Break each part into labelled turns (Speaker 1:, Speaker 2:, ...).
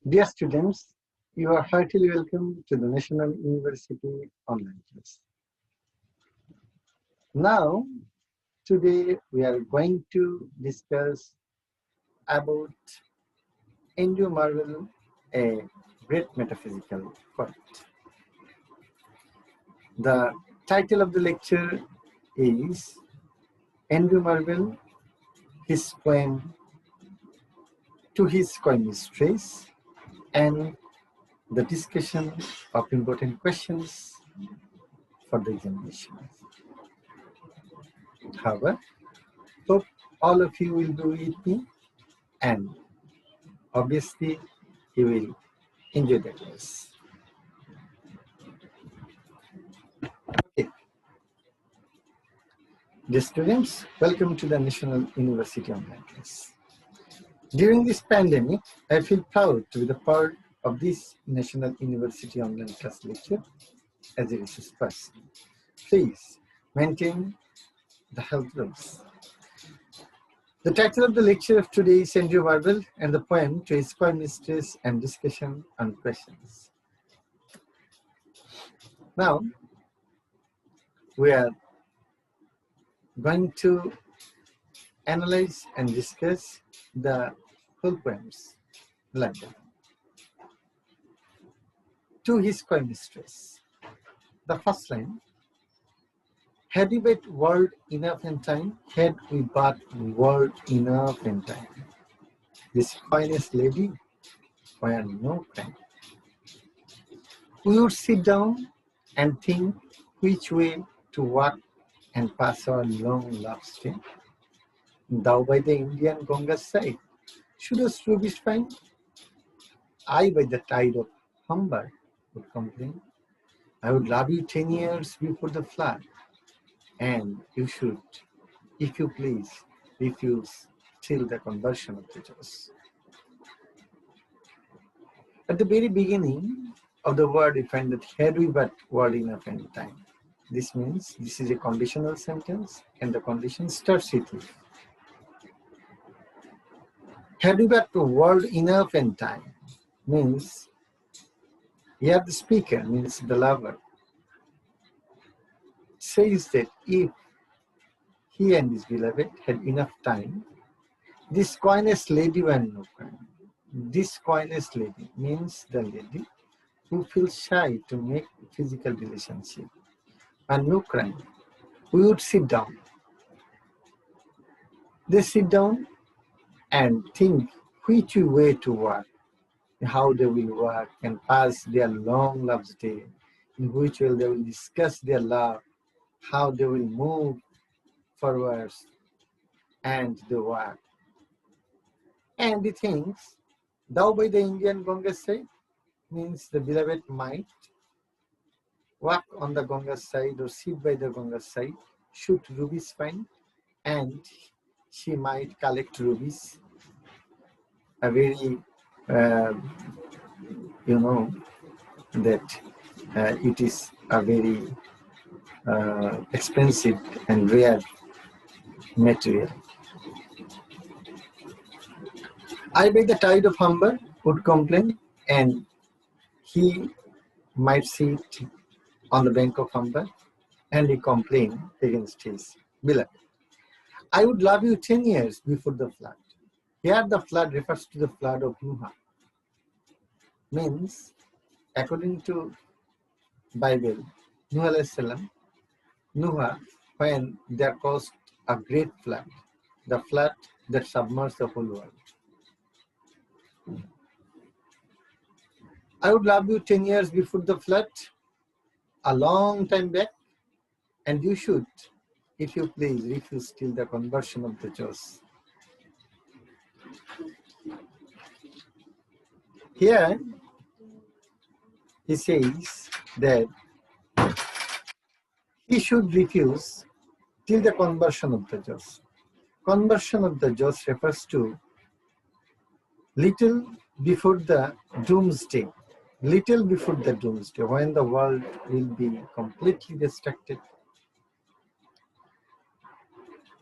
Speaker 1: Dear students, you are heartily welcome to the National University online class. Now, today we are going to discuss about Andrew Marvell, a great metaphysical poet. The title of the lecture is Andrew Marvell, his poem To His Coy Mistress, and the discussion of important questions for the examination. However, hope all of you will be with me, and obviously you will enjoy the class. Okay. Dear students, welcome to the National University online class. During this pandemic, I feel proud to be the part of this National University online class lecture as a research person. Please maintain the health rules. The title of the lecture of today is Andrew Marvell and the poem To His Coy Mistress and discussion on questions. Now, we are going to analyze and discuss the whole poems like that. To His Coy Mistress. The first line, had we but word enough and time, had we but word enough and time, this coyness lady were no crime. We would sit down and think which way to walk and pass our long love stay. Thou by the Indian Ganga's side, shouldst rubbish find? I by the tide of Humber would complain. I would love you 10 years before the flood, and you should, if you please, refuse till the conversion of the just. At the very beginning of the word, we find that had we but word enough and time. This means this is a conditional sentence, and the condition starts with if. Had we but word enough and time means here the speaker, means the lover, says that if he and his beloved had enough time, this coyness lady were no crime. This coyness lady means the lady who feels shy to make physical relationship, and no crime. We would sit down. They sit down and think which way to work, how they will work and pass their long love's day, in which way they will discuss their love, how they will move forwards and the work. And he thinks, thou by the Indian Ganga's side means the beloved might walk on the Ganga's side or sit by the Ganga's side, shoot rubies find, and she might collect rubies. A very, you know, that it is a very expensive and rare material. I by the tide of Humber would complain, and he might sit on the bank of Humber and he complained against his beloved. I would love you 10 years before the flood. Here the flood refers to the flood of Noah. Means, according to Bible, Noah, when there caused a great flood, the flood that submerged the whole world. I would love you 10 years before the flood, a long time back, and you should, if you please, refuse till the conversion of the just. Here, he says that he should refuse till the conversion of the just. Conversion of the just refers to little before the doomsday. Little before the doomsday, when the world will be completely destructed.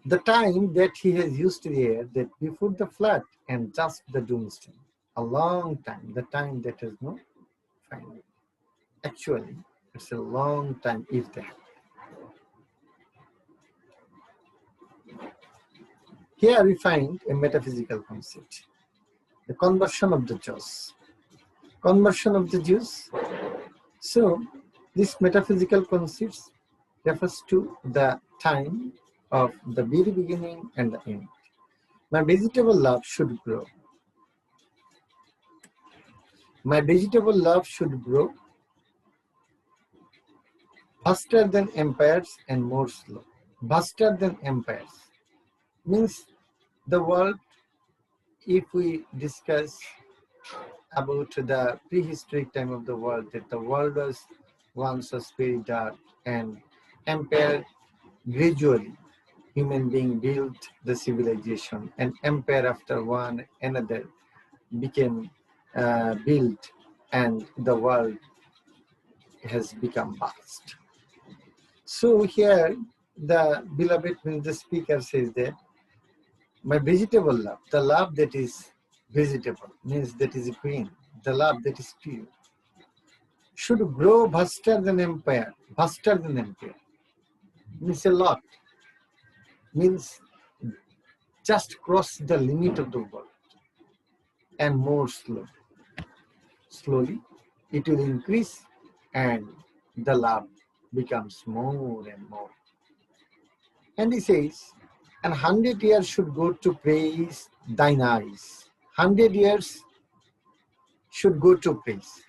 Speaker 1: The time that he has used here, that before the flood and just the doomsday. a long time, the time that has no final. Actually, it's a long time if they have. Here we find a metaphysical concept, the conversion of the Jews. Conversion of the Jews. So, this metaphysical concept refers to the time of the very beginning and the end. My vegetable love should grow. My vegetable love should grow faster than empires and more slow. Faster than empires means the world, if we discuss about the prehistoric time of the world, that the world was very dark, and empire gradually human being built the civilization, and empire after one another became built, and the world has become vast. So here the beloved, when the speaker says that my vegetable love, the love that is vegetable, means that is green, the love that is pure, should grow faster than empire. Faster than empire means a lot, means just cross the limit of the world, and more slow. Slowly it will increase, and the love becomes more and more. And he says, and 100 years should go to praise thine eyes. 100 years should go to praise.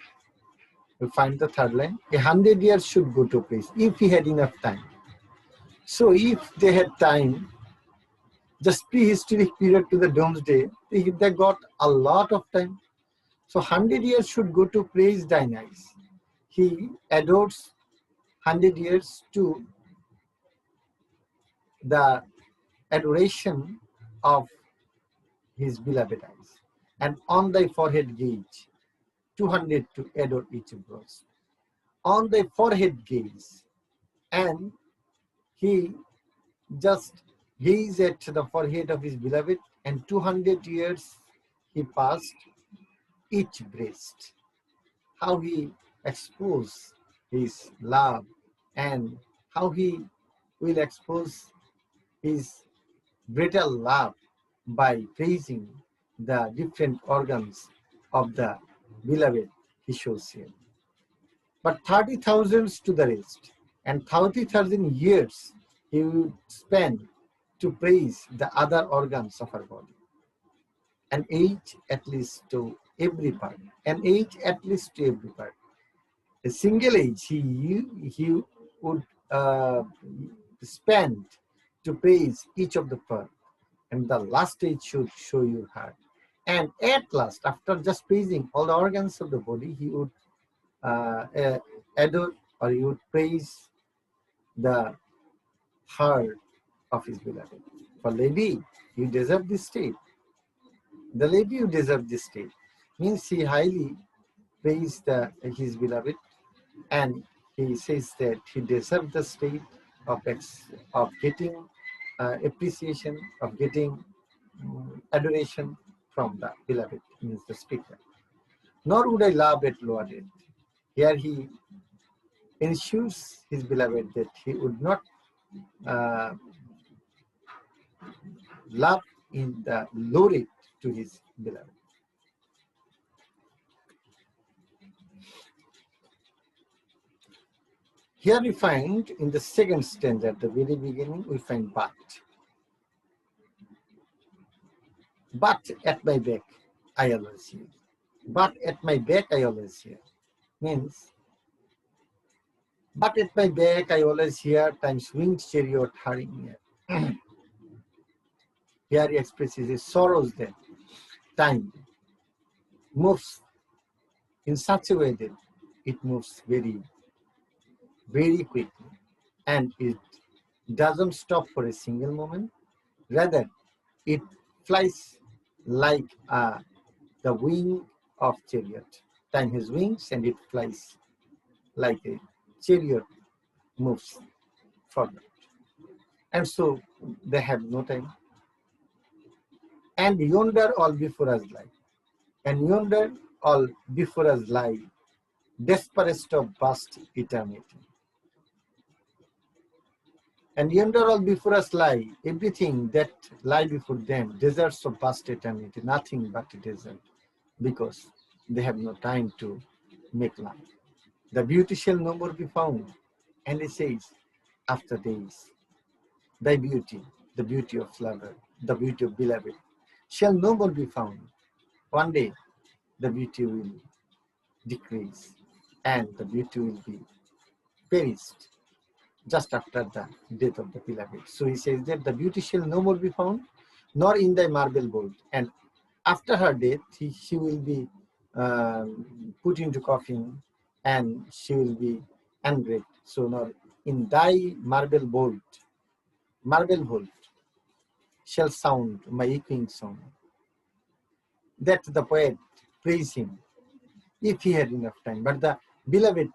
Speaker 1: We find the third line. 100 years should go to praise if he had enough time. So if they had time, just prehistoric period to the doomsday, they got a lot of time. So 100 years should go to praise thine eyes. He adores 100 years to the adoration of his beloved eyes. And on thy forehead gaze, 200 to adore each breast. On thy forehead gaze, and he just gazed at the forehead of his beloved, and 200 years he passed each breast. How he exposed his love, and how he will expose his greater love by praising the different organs of the beloved he shows here. But 30,000 to the rest, and 30,000 years he would spend to praise the other organs of our body. An age at least to every part, an age at least to every part. A single age he would spend to praise each of the part, and the last age should show your heart. And at last, after just praising all the organs of the body, he would adore, or he would praise the heart of his beloved. For lady, you deserve this state. The lady you deserve this state means he highly praised his beloved, and he says that he deserves the state of getting appreciation, of getting adoration from the beloved, means the speaker. Nor would I love at lower rate. Here he ensures his beloved that he would not love in the low rate to his beloved. Here we find in the second stanza at the very beginning, we find but. But at my back, I always hear. But at my back, I always hear. Means, but at my back, I always hear time's winged chariot hurrying near. Here he expresses his sorrows that time moves in such a way that it moves very, very quickly, and it doesn't stop for a single moment. Rather, it flies like the wing of chariot. Time has wings, and it flies like a chariot moves forward. And so they have no time. And yonder all before us lie. And yonder all before us lie, desperate of vast eternity. And yonder all before us lie, everything that lie before them, deserts of vast eternity, nothing but a desert, because they have no time to make love. The beauty shall no more be found. And he says, after days, thy beauty, the beauty of lover, the beauty of beloved, shall no more be found. One day, the beauty will decrease and the beauty will be perished just after the death of the beloved. So he says that the beauty shall no more be found, nor in thy marble board. And after her death, she will be put into coffin and she will be engraved. So nor in thy marble board shall sound my echoing song. That the poet praised him if he had enough time, but the beloved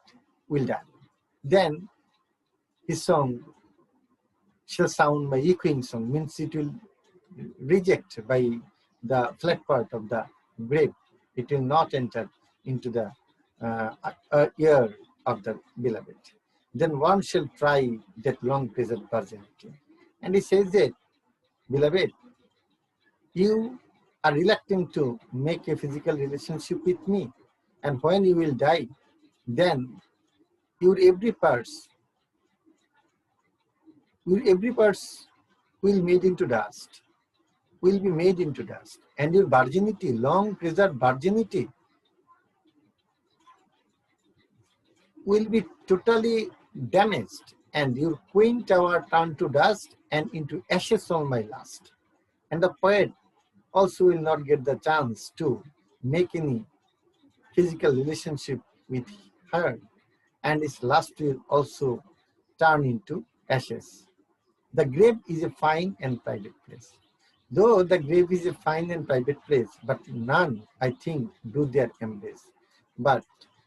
Speaker 1: will die. Then his song shall sound my echoing song, means it will reject by the flat part of the grave. It will not enter into the ear of the beloved. Then one shall try that long pleasant virginity. And he says that, beloved, you are reluctant to make a physical relationship with me. And when you will die, then your every parts will made into dust, will be made into dust. And your virginity, long preserved virginity, will be totally damaged. And your queen tower turned to dust and into ashes on my last. And the poet also will not get the chance to make any physical relationship with her, and his last will also turn into ashes. The grave is a fine and private place. Though the grave is a fine and private place, but none, I think, do their embrace. But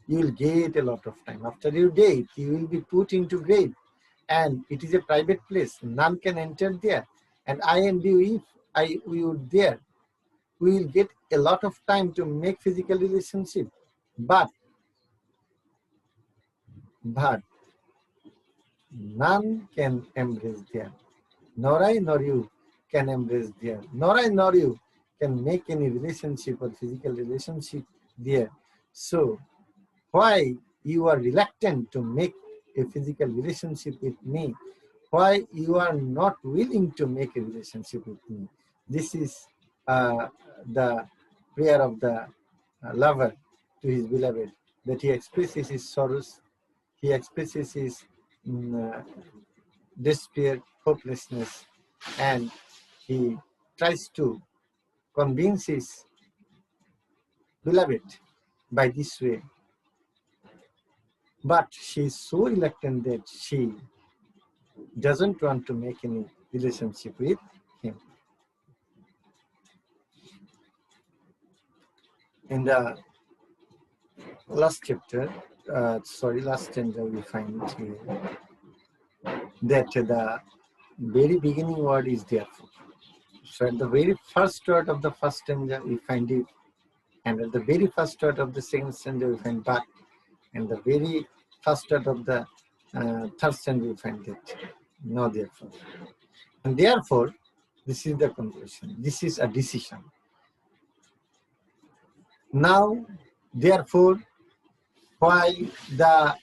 Speaker 1: you will get a lot of time. After your death, you will be put into grave, and it is a private place. None can enter there. And I and you, if we were there, we will get a lot of time to make physical relationship. But none can embrace there. Nor I nor you can embrace there. Nor I nor you can make any relationship or physical relationship there. So why you are reluctant to make a physical relationship with me? Why you are not willing to make a relationship with me? This is the prayer of the lover to his beloved, that he expresses his sorrows, he expresses his despair, hopelessness, and he tries to convince his beloved by this way. But she is so reluctant that she doesn't want to make any relationship with him. In the last chapter, last stanza, we find here that the very beginning word is therefore. So at the very first word of the first stanza, we find it, and at the very first word of the second stanza, we find but, and the very first word of the third stanza, we find it, no therefore. And therefore, this is the conclusion. This is a decision. Now, therefore, while the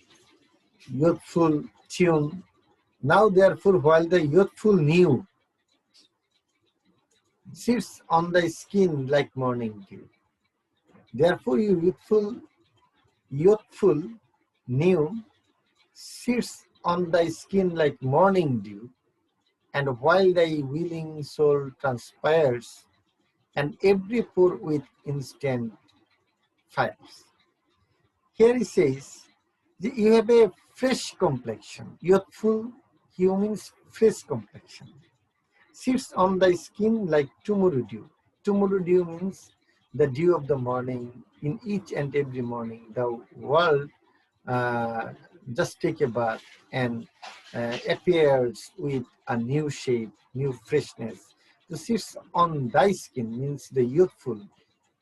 Speaker 1: youthful tune, now therefore, while the youthful new sits on the skin like morning dew, therefore, you youthful new sits on thy skin like morning dew, and while thy willing soul transpires, and every pore with instant fires. Here he says, you have a fresh complexion, youthful humans, fresh complexion. Sits on thy skin like tomorrow dew. Tomorrow dew means the dew of the morning. In each and every morning, the world just take a bath and appears with a new shape, new freshness. To sits on thy skin means the youthful,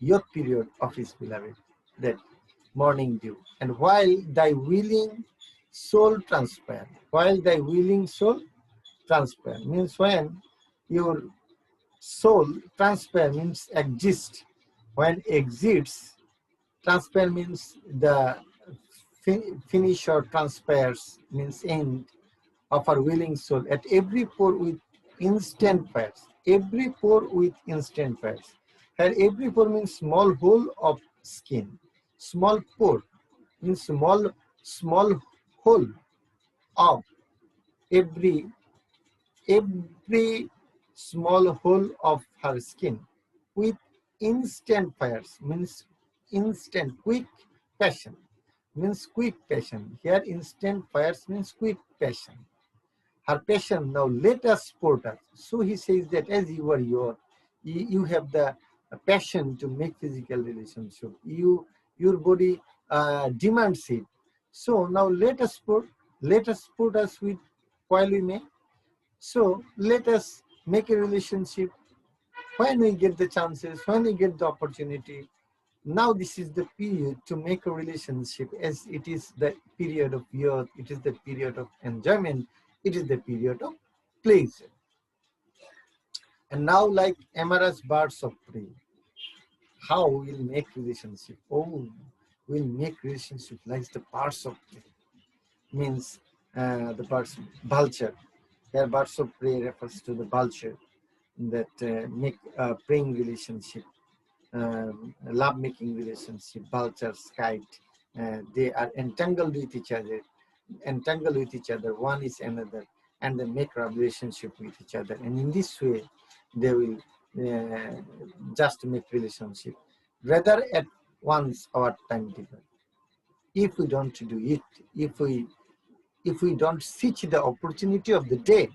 Speaker 1: your period of his beloved, that morning dew. And while thy willing soul transpire, while thy willing soul transpire, means when your soul transpire means exist, when exists, transpire means the finish, or transpires means end of our willing soul at every pore with instant fires. Every pore with instant fires. Here every pore means small hole of skin. Small pore means small hole of every every small hole of her skin with instant fires means instant quick passion, means quick passion. Here instant fires means quick passion. Her passion now let us support her. So he says that as you are you have the passion to make physical relationship. Your body demands it. So now let us support us with while we may. So let us make a relationship when we get the chances, when we get the opportunity. Now this is the period to make a relationship, as it is the period of youth, it is the period of enjoyment, it is the period of pleasure. And now, like amorous birds of prey, how we'll make relationship? Oh, we'll make relationship like the birds of prey. Means the birds, vulture. Here birds of prey refers to the vulture that make a preying relationship. Love-making relationship, vultures, kite, they are entangled with each other, one is another, and they make a relationship with each other. And in this way, they will just make relationship. Rather at once our timetable. If we don't do it, if we don't seek the opportunity of the day,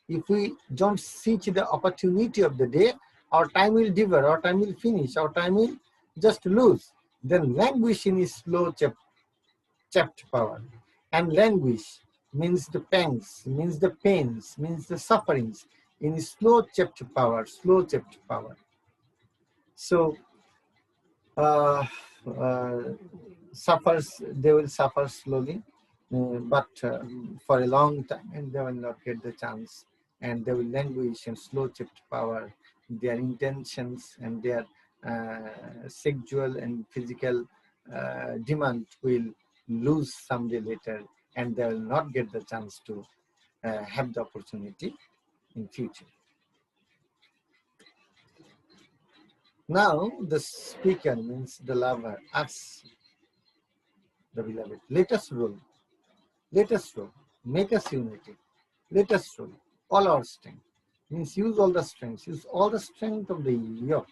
Speaker 1: if we don't seek the opportunity of the day, our time will devour, our time will finish, our time will just lose. Then languishing is slow chapped power. And languish means the pangs, means the pains, means the sufferings in slow chapped power, slow chapped power. So uh, uh, they will suffer slowly, but for a long time, and they will not get the chance, and they will languish in slow chipped power. Their intentions and their sexual and physical demand will lose someday later, and they will not get the chance to have the opportunity in future. Now the speaker, means the lover, asks the beloved, let us roll. Let us roll, make us united. Let us roll all our strength. Means use all the strength, use all the strength of the yoke,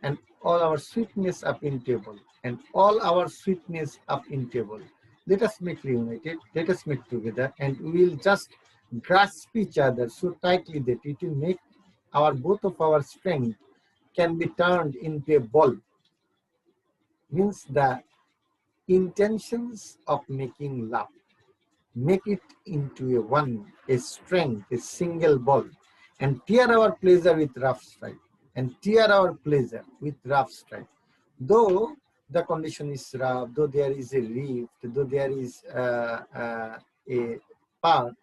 Speaker 1: and all our sweetness up in table, and all our sweetness up in table. Let us make reunited, let us make together, and we will just grasp each other so tightly that it will make our both of our strength can be turned into a ball. Means the intentions of making love, make it into a strength, a single ball, and tear our pleasure with rough stripe, and tear our pleasure with rough stripe. Though the condition is rough, though there is a rift, though there is a part,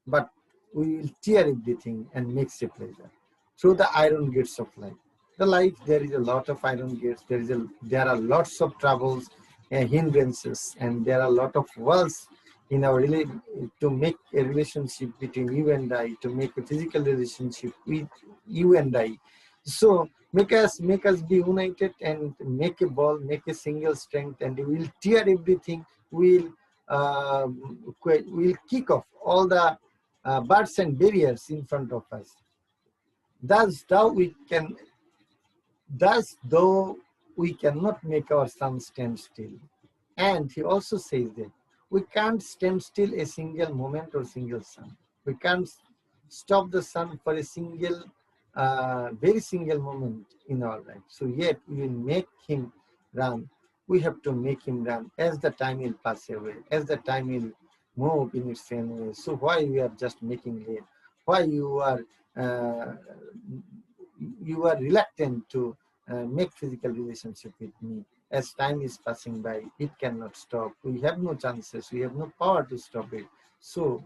Speaker 1: but we will tear everything and make a pleasure through the iron gates of life. The life, there is a lot of iron gates, there are lots of troubles and hindrances, and there are a lot of walls in our to make a relationship between you and I, to make a physical relationship with you and I. So make us be united and make a ball, make a single strength, and we'll tear everything. We'll kick off all the bars and barriers in front of us. Thus though we cannot make our sun stand still. And he also says that we can't stand still a single moment or single sun. We can't stop the sun for a single, very single moment in our life. So yet we will make him run. We have to make him run as the time will pass away, as the time will move in its own way. So why we are just making late? Why you are reluctant to make physical relationship with me. As time is passing by, it cannot stop. We have no chances. We have no power to stop it. So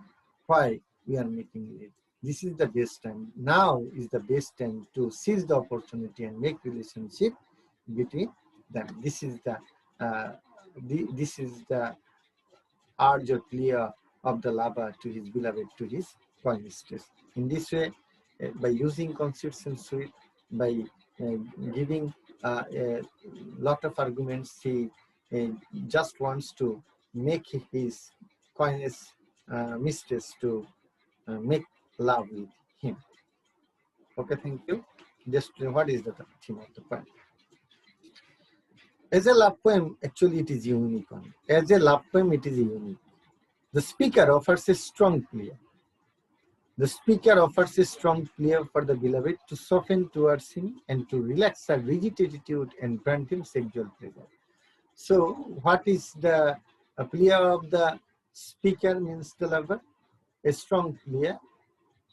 Speaker 1: why we are making it? This is the best time. Now is the best time to seize the opportunity and make relationship between them. This is the urge or plea of the lover to his beloved, to his mistress. In this way, by using concepts and suite, by uh, giving a lot of arguments, he just wants to make his coyness mistress to make love with him. Okay, thank you. Just what is the theme of the poem? As a love poem, actually it is a unique one. As a love poem, it is a unique. The speaker offers a strong plea. The speaker offers a strong plea for the beloved to soften towards him and to relax her rigid attitude and grant him sexual pleasure. So, what is the plea of the speaker means the lover? A strong plea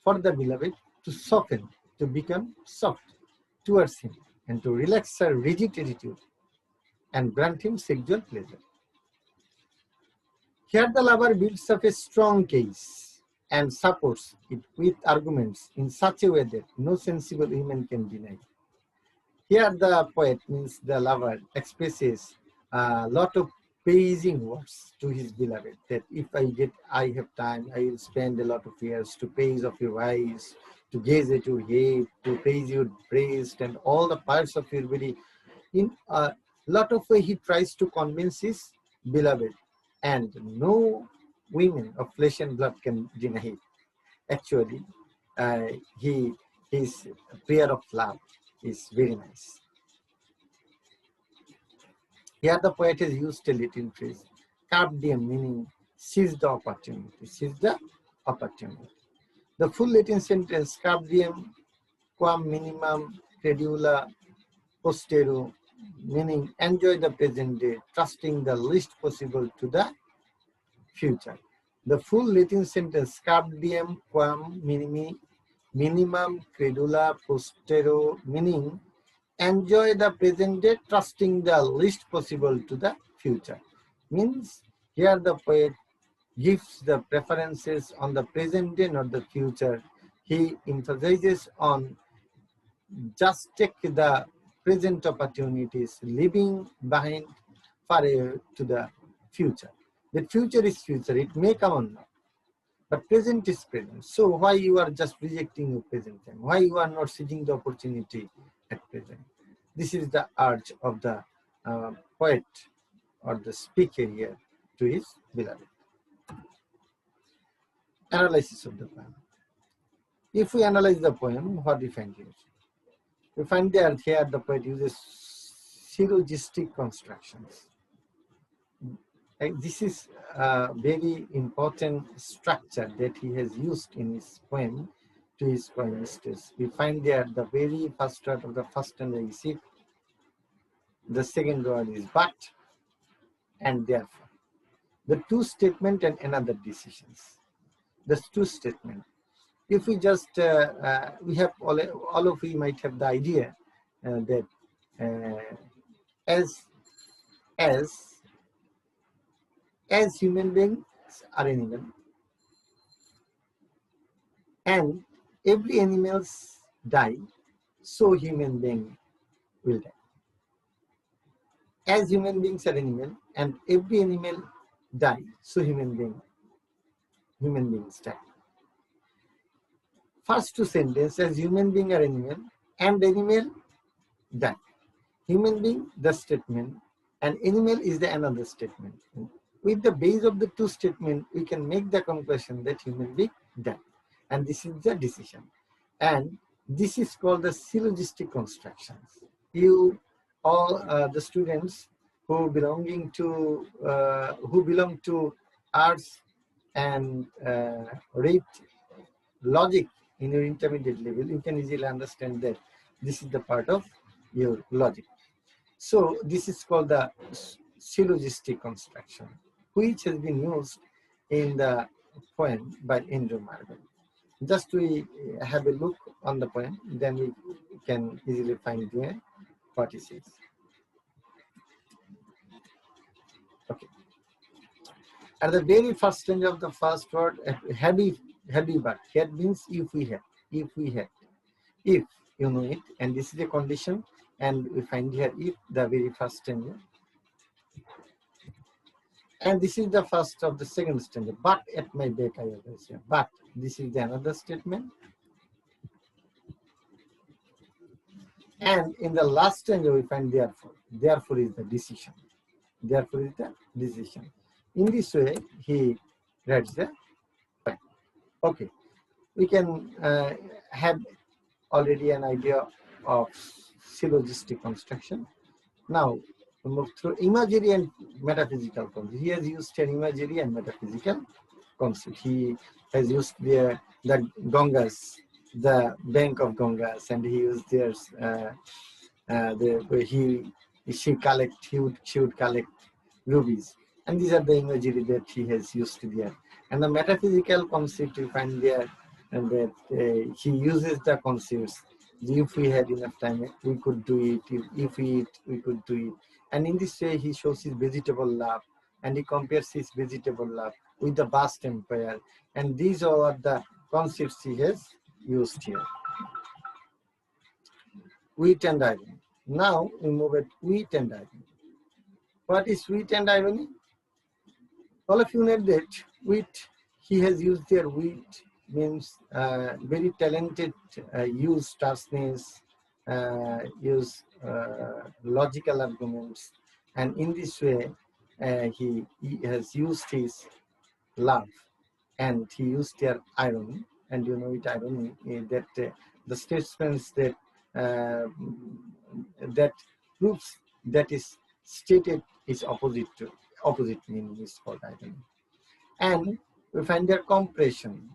Speaker 1: for the beloved to soften, to become soft towards him and to relax her rigid attitude and grant him sexual pleasure. Here the lover builds up a strong case and supports it with arguments in such a way that no sensible human can deny. Here the poet, means the lover, expresses a lot of praising words to his beloved, that if I have time, I will spend a lot of years to praise of your eyes, to gaze at your head, to praise your breast and all the parts of your body. In a lot of way, he tries to convince his beloved, and no women of flesh and blood can deny it. Actually, his prayer of love is very nice. Here the poet has used a little phrase, carpe diem, meaning seize the opportunity, seize the opportunity. The full Latin sentence, carpe diem quam minimum credula postero, meaning enjoy the present day, trusting the least possible to the future. The full Latin sentence, carpe diem quam minimum credula postero, meaning enjoy the present day, trusting the least possible to the future. Means here the poet gives the preferences on the present day, not the future. He emphasizes on just take the present opportunities, leaving behind far away to the future. The future is future, it may come on now, but present is present. So why you are just rejecting your present time? Why you are not seizing the opportunity at present? This is the urge of the poet or the speaker here to his beloved. Analysis of the poem. If we analyze the poem, what we find here? We find that here the poet uses syllogistic constructions. And this is a very important structure that he has used in his poem to his poemisters. We find there the very first word of the first stanza is if, the second word is but, and therefore. The two statement and another decisions. The two statement. If we just, we have all of you might have the idea that as human beings are animal, and every animals die, so human being will die. As human beings are animal, and every animal die, so human beings die. First two sentences, as human being are animal, and animal die. Human being, the statement, and animal is the another statement. With the base of the two statements, we can make the conclusion that human being die. And this is the decision. And this is called the syllogistic constructions. You all the students who belong to arts and read logic in your intermediate level, you can easily understand that this is the part of your logic. So this is called the syllogistic construction, which has been used in the poem by Andrew Marvell. Just we have a look on the poem, then we can easily find there what he says. Okay. At the very first stage of the first word, heavy verb. Here means if we had, if you know it, and this is a condition, and we find here if the very first stanza, and this is the first of the second stanza. But at my back I always say. But this is the another statement, and in the last stanza we find therefore. Therefore is the decision. Therefore is the decision. In this way he writes the point. Okay, we can have already an idea of syllogistic construction. Now we move through imagery and metaphysical concept. He has used an imagery and metaphysical concept. He has used the Gangas, the bank of Gangas, and he used theirs. She would collect rubies, and these are the imagery that he has used there. And the metaphysical concept you find there, and that he uses the concepts. If we had enough time, we could do it. If we eat, we could do it. And in this way, he shows his vegetable love, and he compares his vegetable love with the vast empire. And these are the concepts he has used here. Wheat and irony. Now we move at wheat and irony. What is wheat and irony? All of you know that wheat, he has used their wheat means very talented, use tersness, use logical arguments, and in this way he has used his love, and he used their irony, and you know it irony that the statements that that proves that is stated is opposite meaning is called irony. And we find their compression.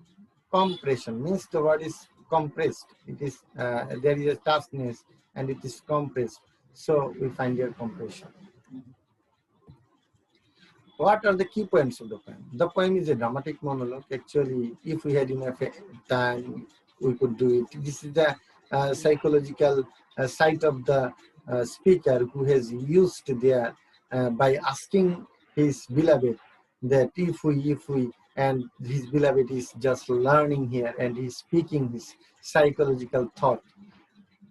Speaker 1: Compression means the word is compressed. It is there is a toughness and it is compressed. So we find their compression. What are the key points of the poem? The poem is a dramatic monologue. Actually, if we had enough time, we could do it. This is the psychological side of the speaker who has used there by asking his beloved that if we, and his beloved is just learning here and he's speaking his psychological thought.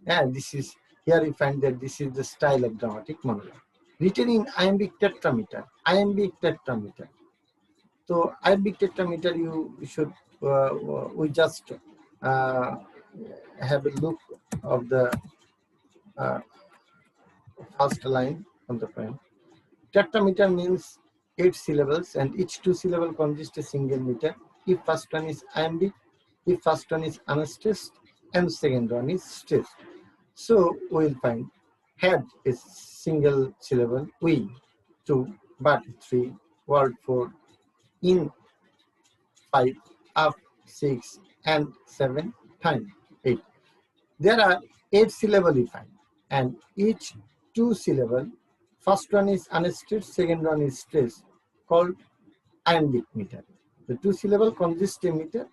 Speaker 1: And this is, here we find that this is the style of dramatic monologue. Written in iambic tetrameter. Iambic tetrameter. So iambic tetrameter, you should, we just have a look of the first line on the poem. Tetrameter means 8 syllables, and each 2 syllable consists a single meter. If first one is iambic, if first one is unstressed, and second one is stressed. So we will find head is single syllable, we 2, but 3, word 4, in 5, up 6, and 7, time 8. There are 8 syllable we find, and each 2 syllable, first one is unstressed, second one is stressed, called iambic meter. The 2 syllable consist a meter,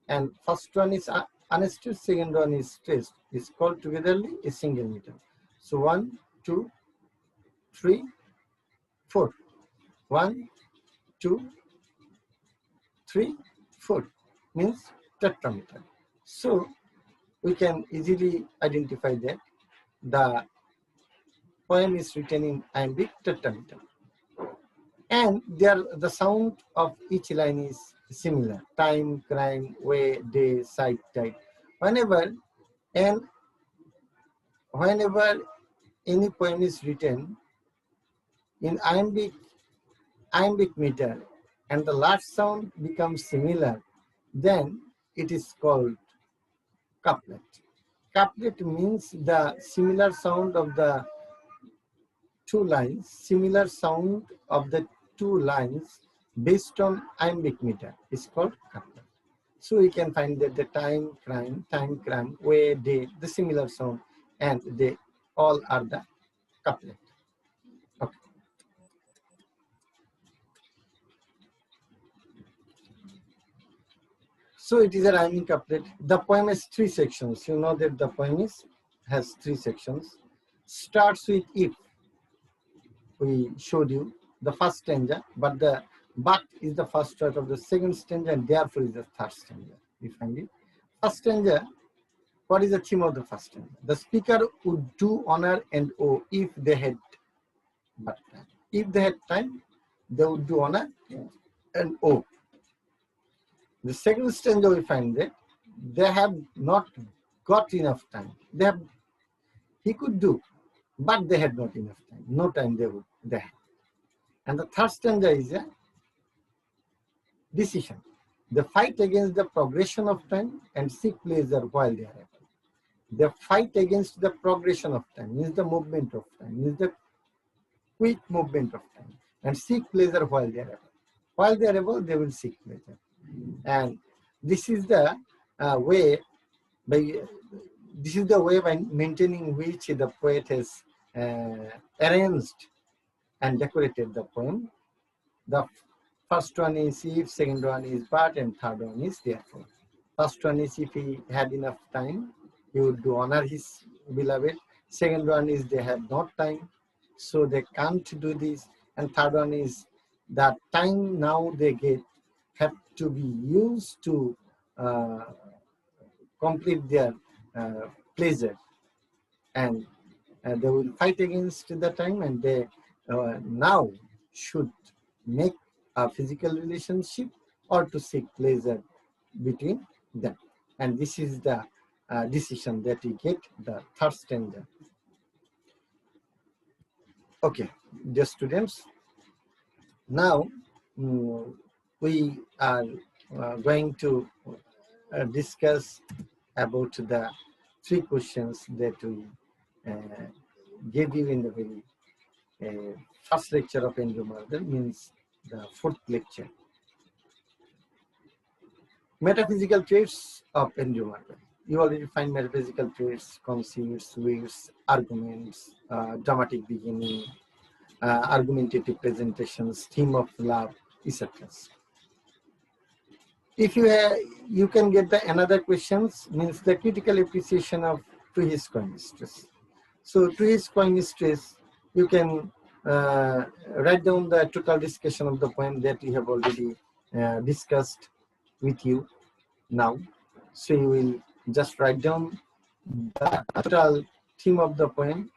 Speaker 1: and first one is unstressed, second one is stressed, is called togetherly a single meter. So 1, 2, 3, 4. 1, 2, 3, 4 means tetrameter. So we can easily identify that the poem is written in iambic tetrameter. And there, the sound of each line is similar. Time, crime, way, day, sight, tide. Whenever any poem is written in iambic meter and the last sound becomes similar, then it is called couplet. Couplet means the similar sound of the two lines, similar sound of the two lines based on iambic meter is called couplet. So we can find that the time, crime, way, day, the similar sound, and they all are the couplet. Okay. So it is a rhyming couplet. The poem has 3 sections. You know that the poem has 3 sections. starts with if. We showed you the first stanza, but the but is the first word of the second stanza, and therefore is the third stanza. We find it. First stanza, what is the theme of the first stanza? The speaker would do honor and owe if they had but time. If they had time, they would do honor and owe. The second stanza, we find that they have not got enough time. He could do, but they had not enough time. No time they had. And the third stanza is a decision. They fight against the progression of time and seek pleasure while they are able. They fight against the progression of time, means the movement of time, means the quick movement of time, and seek pleasure while they are able. While they are able, they will seek pleasure. And this is the way by maintaining which the poet has arranged and decorated the poem. The first one is if, second one is but, and third one is therefore. First one is if he had enough time, he would do honor his beloved. Second one is they have not time, so they can't do this. And third one is that time now they get have to be used to complete their pleasure, and they will fight against the time, and they now should make a physical relationship or to seek pleasure between them. And this is the decision that we get, the third stanza. Okay, dear students, now we are going to discuss about the three questions that we gave you in the very first lecture of Andrew Marvel, means the fourth lecture. Metaphysical traits of Andrew Marvel. You already find metaphysical traits, conceits, words, arguments, dramatic beginning, argumentative presentations, theme of love, etc. If you can get the another questions, means the critical appreciation of to his coin mistress. So to his coin mistress, you can write down the total discussion of the poem that we have already discussed with you now. So you will just write down the total theme of the poem,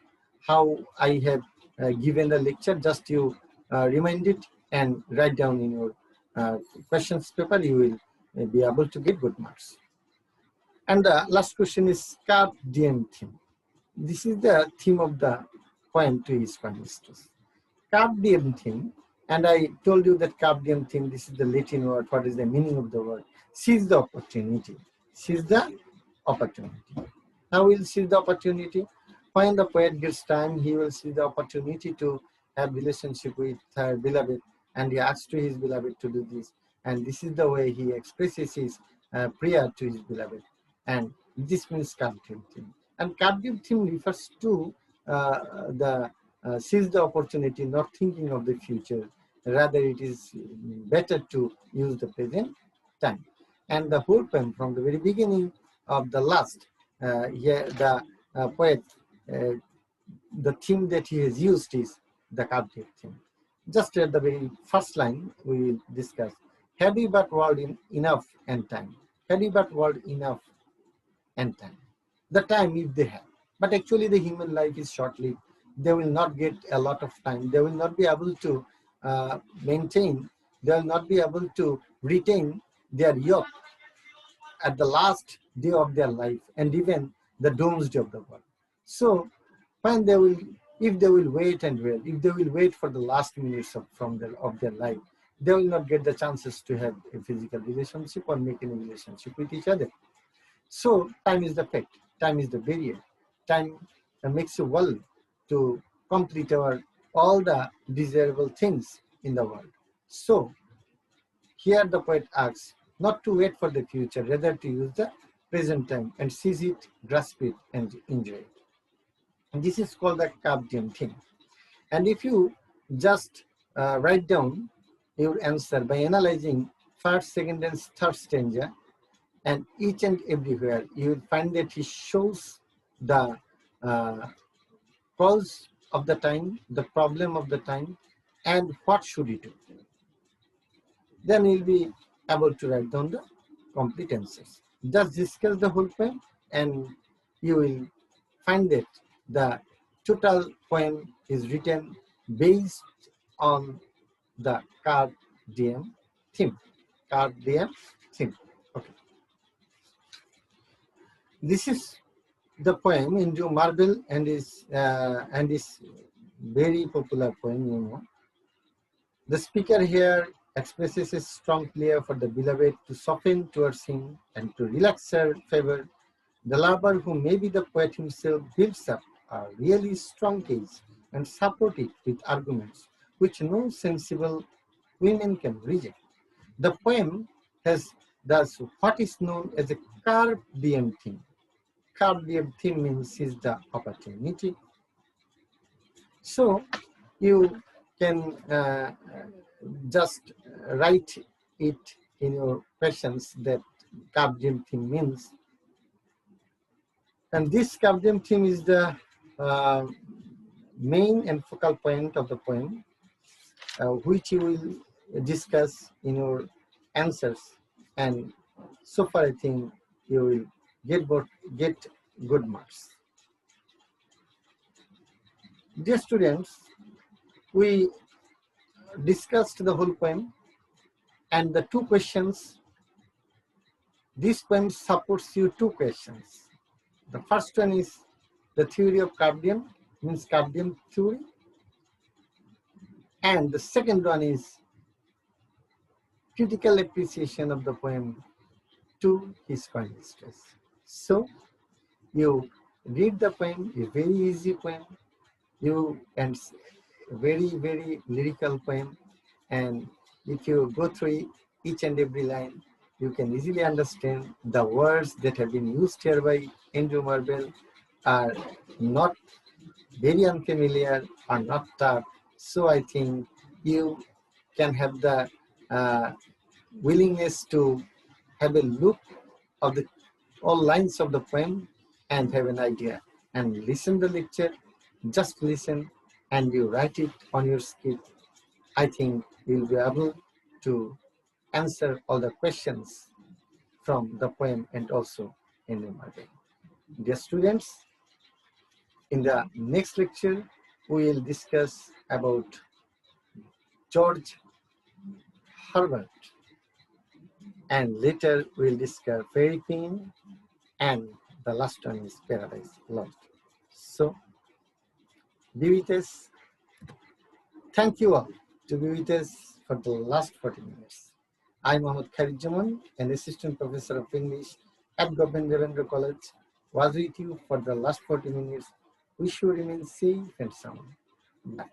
Speaker 1: how I have given the lecture, just you remind it and write down in your questions paper. You will be able to get good marks. And the last question is carpe diem theme. This is the theme of the poem to his coin mistress. Carpe diem theme, and I told you that carpe diem theme, this is the Latin word. What is the meaning of the word? Seize the opportunity. Seize the opportunity. How will seize the opportunity? When the poet gets time, he will seize the opportunity to have relationship with her beloved, and he asks to his beloved to do this. And this is the way he expresses his prayer to his beloved. And this means carpe diem theme. And carpe diem theme refers to the seize the opportunity, not thinking of the future. Rather, it is better to use the present time. And the whole poem, from the very beginning of the last, the poet, the theme that he has used is the carpe diem theme. Just at the very first line, we will discuss. Have we but world enough and time? Have we but world enough and time? The time if they have. But actually the human life is short-lived. They will not get a lot of time. They will not be able to maintain, they will not be able to retain their youth at the last day of their life and even the doomsday of the world. So when they will, if they will wait and wait, if they will wait for the last minutes of their life, they will not get the chances to have a physical relationship or make any relationship with each other. So time is the fact, time is the barrier. Time makes you well to complete all the desirable things in the world. So here the poet asks not to wait for the future, rather to use the present time and seize it, grasp it, and enjoy it. And this is called the carpe diem theme. And if you just write down your answer by analyzing first, second, and third stanza, and each and everywhere, you will find that he shows the cause of the time, the problem of the time, and what should you do. Then you'll be able to write down the complete answers. Just discuss the whole poem and you will find that the total poem is written based on the card DM theme. Card DM theme. Okay. This is the poem into Marble and is very popular poem, you know. The speaker here expresses a strong plea for the beloved to soften towards him and to relax her favor. The lover, who may be the poet himself, builds up a really strong case and support it with arguments which no sensible women can reject. The poem has thus what is known as a carpe diem theme. Carpe diem theme means is the opportunity. So you can just write it in your questions that carpe diem theme means. And this carpe diem theme is the main and focal point of the poem, which you will discuss in your answers. And so far, I think you will get good marks. Dear students, we discussed the whole poem and the two questions. This poem supports you two questions. The first one is the theory of carpe diem, means carpe diem theory. And the second one is critical appreciation of the poem to his final stress. So you read the poem, a very easy poem, and very, very lyrical poem. And if you go through each and every line, you can easily understand the words that have been used here by Andrew Marvell are not very unfamiliar, are not tough. So I think you can have the willingness to have a look of the all lines of the poem and have an idea and listen the lecture, just listen and you write it on your script. I think you'll be able to answer all the questions from the poem and also in the market. Dear students, in the next lecture, we will discuss about George Herbert, and later we'll discuss Fairy Queen, and the last one is Paradise Lost. So, be with us. Thank you all to be with us for the last 40 minutes. I'm Mohammad Khairuzzaman, an assistant professor of English at Government Devendra College, was with you for the last 40 minutes. We should remain safe and sound. Bye.